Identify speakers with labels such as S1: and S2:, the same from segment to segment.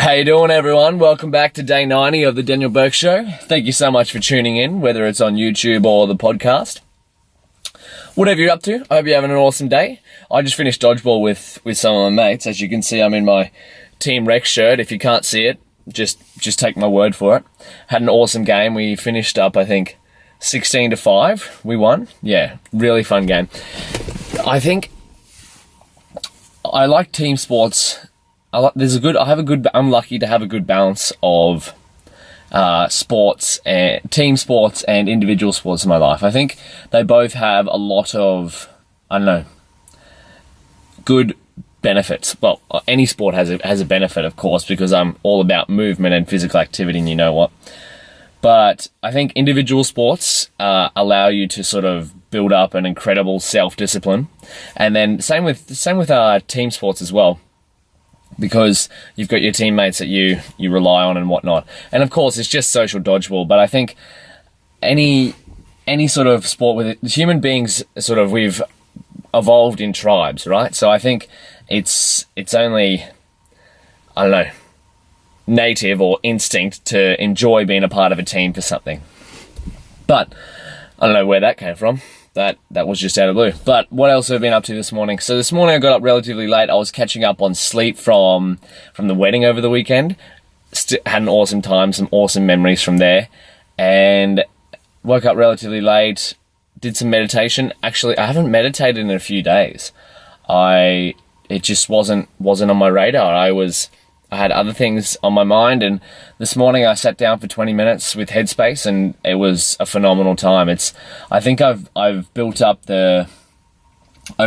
S1: How you doing, everyone? Welcome back to day 90 of the Daniel Burke Show. Thank you so much for tuning in, whether it's on YouTube or the podcast. Whatever you're up to, I hope you're having an awesome day. I just finished dodgeball with some of my mates. As you can see, I'm in my Team Rex shirt. If you can't see it, just take my word for it. Had an awesome game. We finished up, I think, 16-5. We won. Yeah, really fun game. I think I like team sports. I'm lucky to have a good balance of sports and team sports and individual sports in my life. I think they both have a lot of, good benefits. Well, any sport has a benefit, of course, because I'm all about movement and physical activity, and you know what. But I think individual sports allow you to sort of build up an incredible self-discipline, and then same with team sports as well, because you've got your teammates that you rely on and whatnot. And of course, it's just social dodgeball. But I think any sort of sport with human beings, we've evolved in tribes, right? So I think it's only, native or instinct to enjoy being a part of a team for something. But I don't know where that came from. That was just out of the blue. But what else have I been up to this morning? So this morning I got up relatively late. I was catching up on sleep from the wedding over the weekend. Had an awesome time, some awesome memories from there. And woke up relatively late, did some meditation. Actually, I haven't meditated in a few days. It just wasn't on my radar. I had other things on my mind, and this morning I sat down for 20 minutes with Headspace, and it was a phenomenal time. I think I've built up over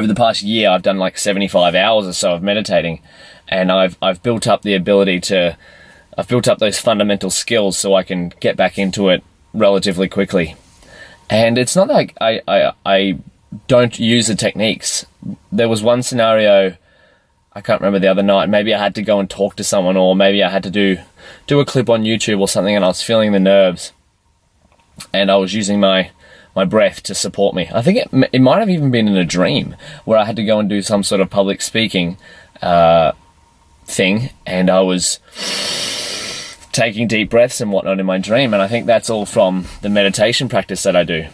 S1: the past year, I've done like 75 hours or so of meditating, and I've built up the ability I've built up those fundamental skills so I can get back into it relatively quickly. And it's not like I don't use the techniques. There was one scenario, I can't remember, the other night. Maybe I had to go and talk to someone, or maybe I had to do a clip on YouTube or something, and I was feeling the nerves, and I was using my breath to support me. I think it might have even been in a dream where I had to go and do some sort of public speaking thing, and I was taking deep breaths and whatnot in my dream, and I think that's all from the meditation practice that I do.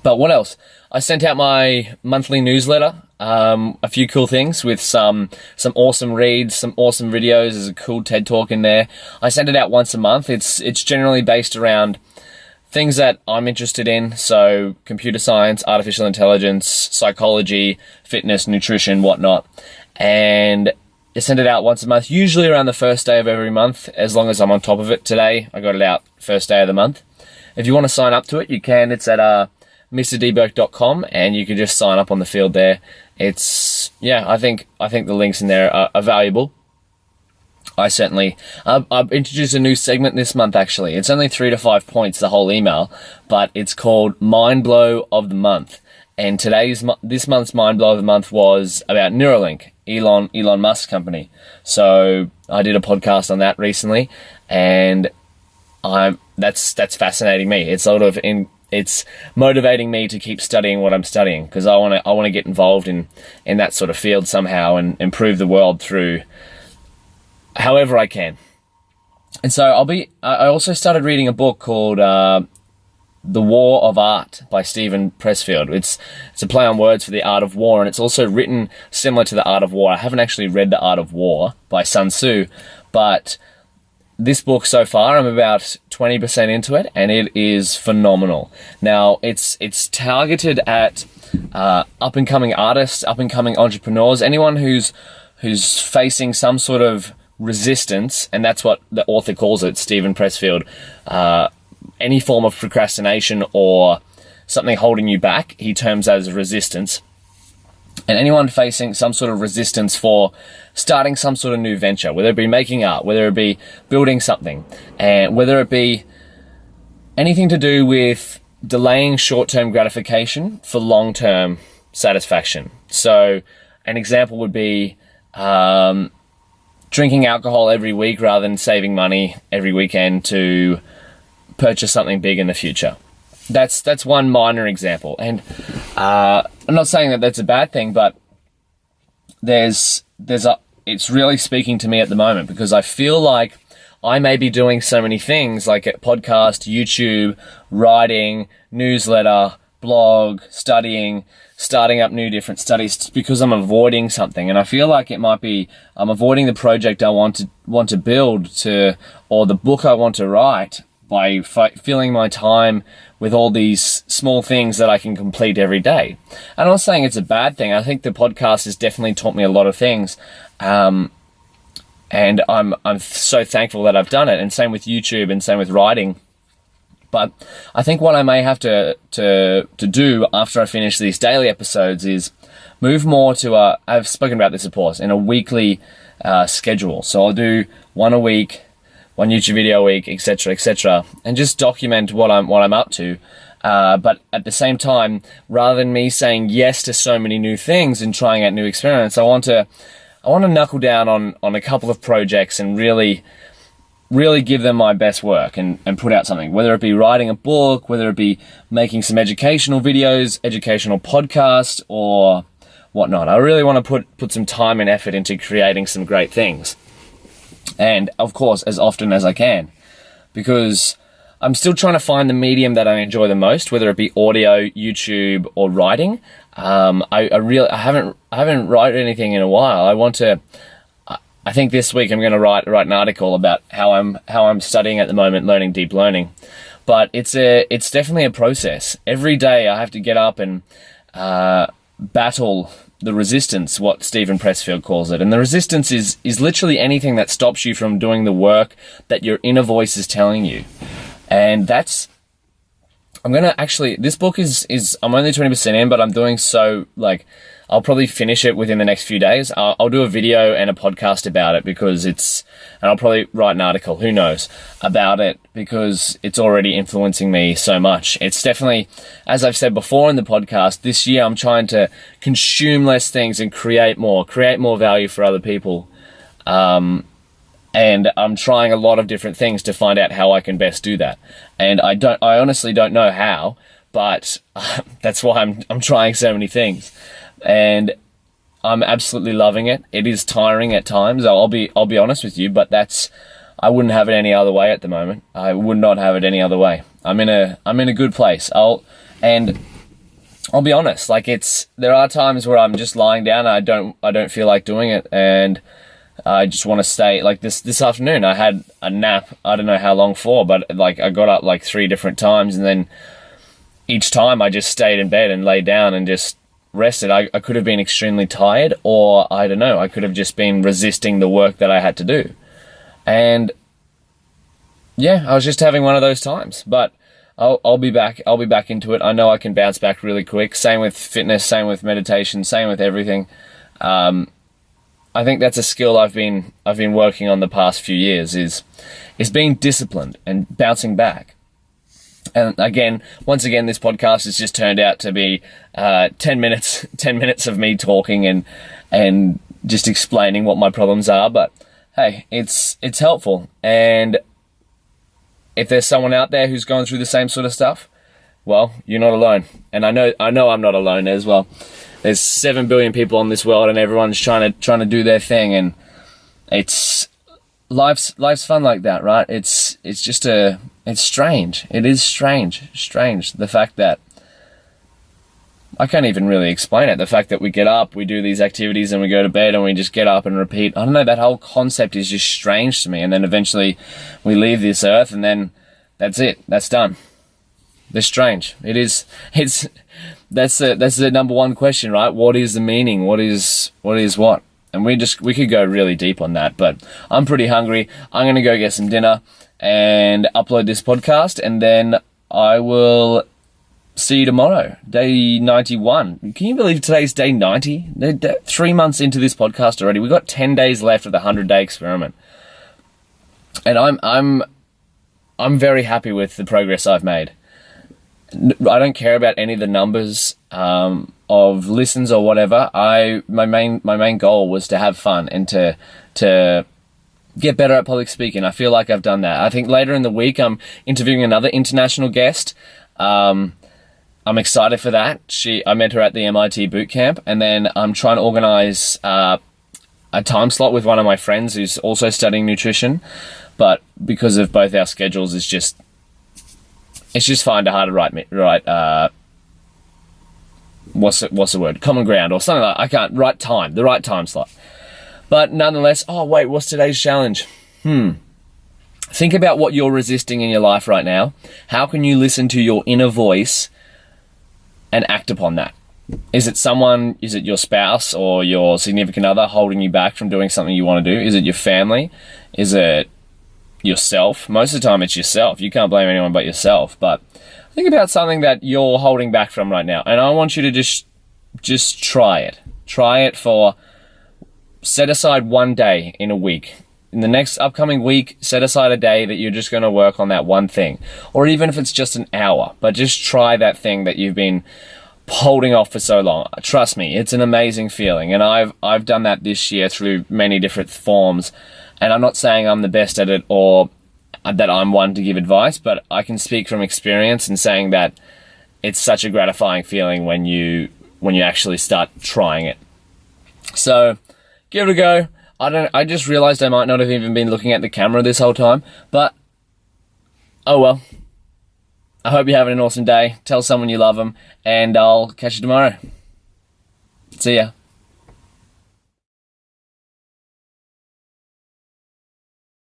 S1: But what else? I sent out my monthly newsletter, a few cool things with some awesome reads, some awesome videos. There's a cool TED Talk in there. I send it out once a month. It's generally based around things that I'm interested in, so computer science, artificial intelligence, psychology, fitness, nutrition, whatnot. And I send it out once a month, usually around the first day of every month, as long as I'm on top of it. Today, I got it out first day of the month. If you want to sign up to it, you can. It's at mrdburke.com, and you can just sign up on the field there. I think the links in there are valuable. I've introduced a new segment this month, actually. It's only 3 to 5 points, the whole email, but it's called Mind Blow of the Month. And this month's Mind Blow of the Month was about Neuralink, Elon Musk's company. So I did a podcast on that recently, and that's fascinating me. It's motivating me to keep studying what I'm studying, because I want to get involved in that sort of field somehow and improve the world through however I can. And so I also started reading a book called The War of Art by Steven Pressfield. It's a play on words for the art of war, and it's also written similar to the Art of War. I haven't actually read The Art of War by Sun Tzu, but this book so far, I'm about 20% into it, and it is phenomenal. Now, it's targeted at up-and-coming artists, up-and-coming entrepreneurs, anyone who's facing some sort of resistance, and that's what the author calls it, Steven Pressfield. Any form of procrastination or something holding you back, he terms as resistance. And anyone facing some sort of resistance for starting some sort of new venture, whether it be making art, whether it be building something, and whether it be anything to do with delaying short-term gratification for long-term satisfaction. So an example would be drinking alcohol every week rather than saving money every weekend to purchase something big in the future. That's one minor example, and I'm not saying that that's a bad thing, but it's it's really speaking to me at the moment, because I feel like I may be doing so many things like a podcast, YouTube, writing, newsletter, blog, studying, starting up new different studies, because I'm avoiding something. And I feel like it might be I'm avoiding the project I want to build or the book I want to write by filling my time with all these small things that I can complete every day. And I'm not saying it's a bad thing. I think the podcast has definitely taught me a lot of things. And I'm so thankful that I've done it. And same with YouTube and same with writing. But I think what I may have to do after I finish these daily episodes is move more to I've spoken about this, of course, in a weekly schedule. So I'll do one a week, one YouTube video a week, etc., and just document what I'm up to. But at the same time, rather than me saying yes to so many new things and trying out new experiments, I want to knuckle down on a couple of projects and really give them my best work and put out something, whether it be writing a book, whether it be making some educational videos, educational podcasts, or whatnot. I really want to put some time and effort into creating some great things. And of course, as often as I can, because I'm still trying to find the medium that I enjoy the most, whether it be audio, YouTube, or writing. I haven't written anything in a while. I think this week I'm going to write an article about how I'm studying at the moment, learning deep learning. But it's definitely a process. Every day I have to get up and battle the resistance, what Stephen Pressfield calls it. And the resistance is literally anything that stops you from doing the work that your inner voice is telling you. And this book is I'm only 20% in, but I'm doing so, like, I'll probably finish it within the next few days. I'll do a video and a podcast about it and I'll probably write an article, who knows, about it, because it's already influencing me so much. It's definitely, as I've said before in the podcast, this year I'm trying to consume less things and create more value for other people. And I'm trying a lot of different things to find out how I can best do that. And I honestly don't know how, but that's why I'm trying so many things. And I'm absolutely loving it. It is tiring at times. I'll be honest with you, but I wouldn't have it any other way at the moment. I would not have it any other way. I'm in a good place. I'll be honest. Like, there are times where I'm just lying down and I don't feel like doing it, and I just want to stay. Like this afternoon, I had a nap. I don't know how long for, but like I got up like 3 different times, and then each time I just stayed in bed and lay down and just rested. I could have been extremely tired, or I don't know, I could have just been resisting the work that I had to do. And yeah, I was just having one of those times, but I'll be back into it. I know I can bounce back really quick. Same with fitness, same with meditation, same with everything. I think that's a skill I've been working on the past few years, is being disciplined and bouncing back. And once again, this podcast has just turned out to be 10 minutes of me talking and just explaining what my problems are. But hey, it's helpful. And if there's someone out there who's going through the same sort of stuff, well, you're not alone. And I know I'm not alone as well. There's 7 billion people on this world, and everyone's trying to do their thing. And life's fun like that, right? It's strange. It is strange. The fact that I can't even really explain it. The fact that we get up, we do these activities, and we go to bed, and we just get up and repeat. I don't know, that whole concept is just strange to me. And then eventually we leave this earth, and then that's it. That's done. They're strange. That's the number one question, right? What is the meaning? What is what? And we could go really deep on that, but I'm pretty hungry. I'm going to go get some dinner and upload this podcast, and then I will see you tomorrow, day 91. Can you believe today's day 90? 3 months into this podcast already. We've got 10 days left of the 100-day experiment. And I'm very happy with the progress I've made. I don't care about any of the numbers of listens or whatever. My main goal was to have fun and to get better at public speaking. I feel like I've done that. I think later in the week I'm interviewing another international guest. I'm excited for that. I met her at the MIT boot camp, and then I'm trying to organize a time slot with one of my friends who's also studying nutrition, but because of both our schedules, it's just hard to write what's the word? Common ground or something like that. I can't, the right time slot. But nonetheless, oh wait, what's today's challenge? Think about what you're resisting in your life right now. How can you listen to your inner voice and act upon that? Is it your spouse or your significant other holding you back from doing something you want to do? Is it your family? Is it yourself? Most of the time it's yourself. You can't blame anyone but yourself. But think about something that you're holding back from right now. And I want you to just try it. Set aside one day in a week. In the next upcoming week, set aside a day that you're just going to work on that one thing. Or even if it's just an hour, but just try that thing that you've been holding off for so long. Trust me, it's an amazing feeling. And I've done that this year through many different forms. And I'm not saying I'm the best at it or that I'm one to give advice, but I can speak from experience in saying that it's such a gratifying feeling when you actually start trying it. So give it a go. I just realized I might not have even been looking at the camera this whole time, but oh well. I hope you're having an awesome day. Tell someone you love them, and I'll catch you tomorrow. See ya.